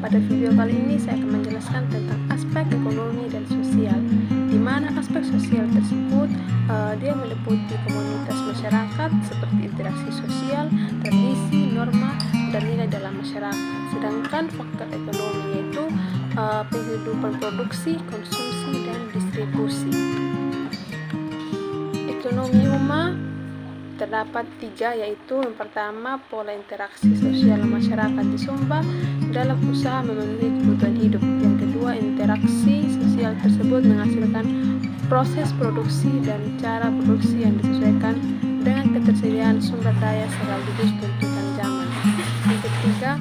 Pada video kali ini saya akan menjelaskan tentang aspek ekonomi dan sosial, di mana aspek sosial tersebut dia meliputi komunitas masyarakat seperti interaksi sosial, tradisi, norma, dan nilai dalam masyarakat. Sedangkan faktor ekonomi yaitu penghidupan produksi, konsumsi, dan distribusi. Ekonomi umat terdapat 3, yaitu yang pertama pola interaksi sosial masyarakat di Sumba dalam usaha memenuhi kebutuhan hidup. Yang kedua, interaksi sosial tersebut menghasilkan proses produksi dan cara produksi yang disesuaikan dengan ketersediaan sumber daya sekaligus tuntutan zaman. Yang ketiga,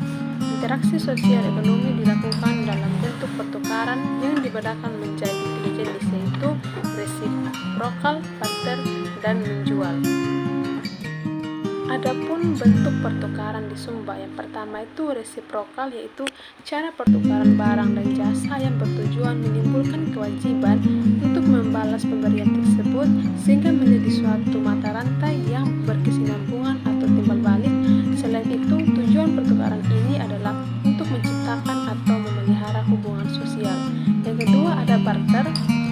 interaksi sosial ekonomi dilakukan dalam bentuk pertukaran yang dibedakan menjadi 3 jenis, yaitu resiprokal, barter, dan menjual. Adapun bentuk pertukaran di Sumba, yang pertama itu resiprokal, yaitu cara pertukaran barang dan jasa yang bertujuan menimbulkan kewajiban untuk membalas pemberian tersebut sehingga menjadi suatu mata rantai yang berkesinambungan atau timbal balik. Selain itu, tujuan pertukaran ini adalah untuk menciptakan atau memelihara hubungan sosial. Yang kedua, ada barter,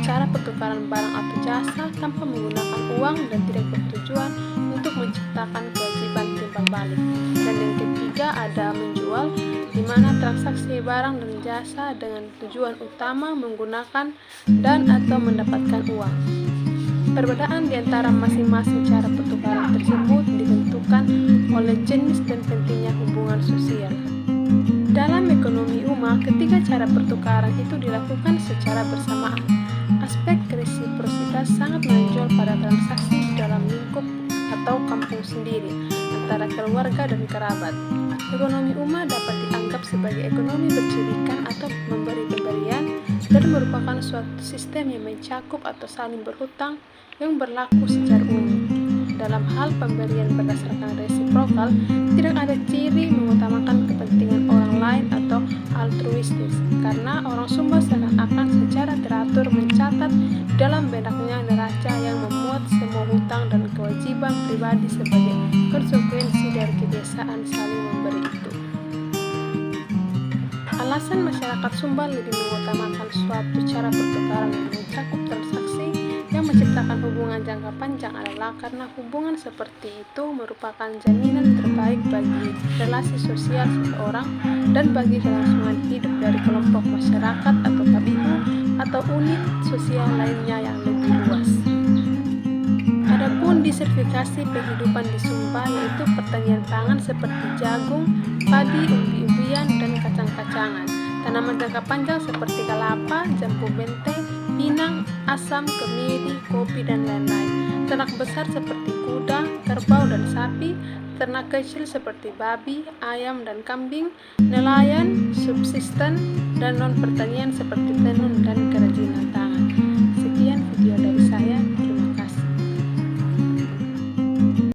cara pertukaran barang atau jasa tanpa menggunakan uang dan tidak bertujuan untuk menciptakan kewajiban timbal balik. Dan yang ketiga, ada menjual, di mana transaksi barang dan jasa dengan tujuan utama menggunakan dan atau mendapatkan uang. Perbedaan di antara masing-masing cara pertukaran tersebut ditentukan oleh jenis dan pentingnya hubungan sosial. Dalam ekonomi umat, ketiga cara pertukaran itu dilakukan secara bersamaan. Aspek resiprositas sangat menonjol pada transaksi dalam lingkup atau kampung sendiri antara keluarga dan kerabat. Ekonomi umat dapat dianggap sebagai ekonomi bercirikan atau memberi pemberian dan merupakan suatu sistem yang mencakup atau saling berhutang yang berlaku secara umum. Dalam hal pemberian berdasarkan resiprokal, tidak ada ciri mengutamakan kepentingan orang lain atau altruistis, karena orang Sumba seakan-akan secara teratur mencatat dalam benaknya neraca yang memuat semua hutang dan kewajiban pribadi sebagai konsekuensi dari kebiasaan saling memberi itu. Alasan masyarakat Sumba lebih mengutamakan suatu cara pertukaran yang mencakup transaksi yang menciptakan hubungan jangka panjang adalah karena hubungan seperti itu merupakan jaminan terbaik bagi relasi sosial seseorang dan bagi kelangsungan hidup dari kelompok masyarakat atau KBU atau unit sosial lainnya yang lebih luas. Adapun diversifikasi penghidupan di Sumba yaitu pertanian pangan seperti jagung, padi, umbi-umbian, dan kacang-kacangan. Tanaman jangka panjang seperti kelapa, jambu benteng, pinang, asam, kemiri, kopi, dan lain-lain. Ternak besar seperti kuda, kerbau, dan sapi. Ternak kecil seperti babi, ayam, dan kambing. Nelayan, subsisten, dan non-pertanian seperti tenun dan kerajinan tangan.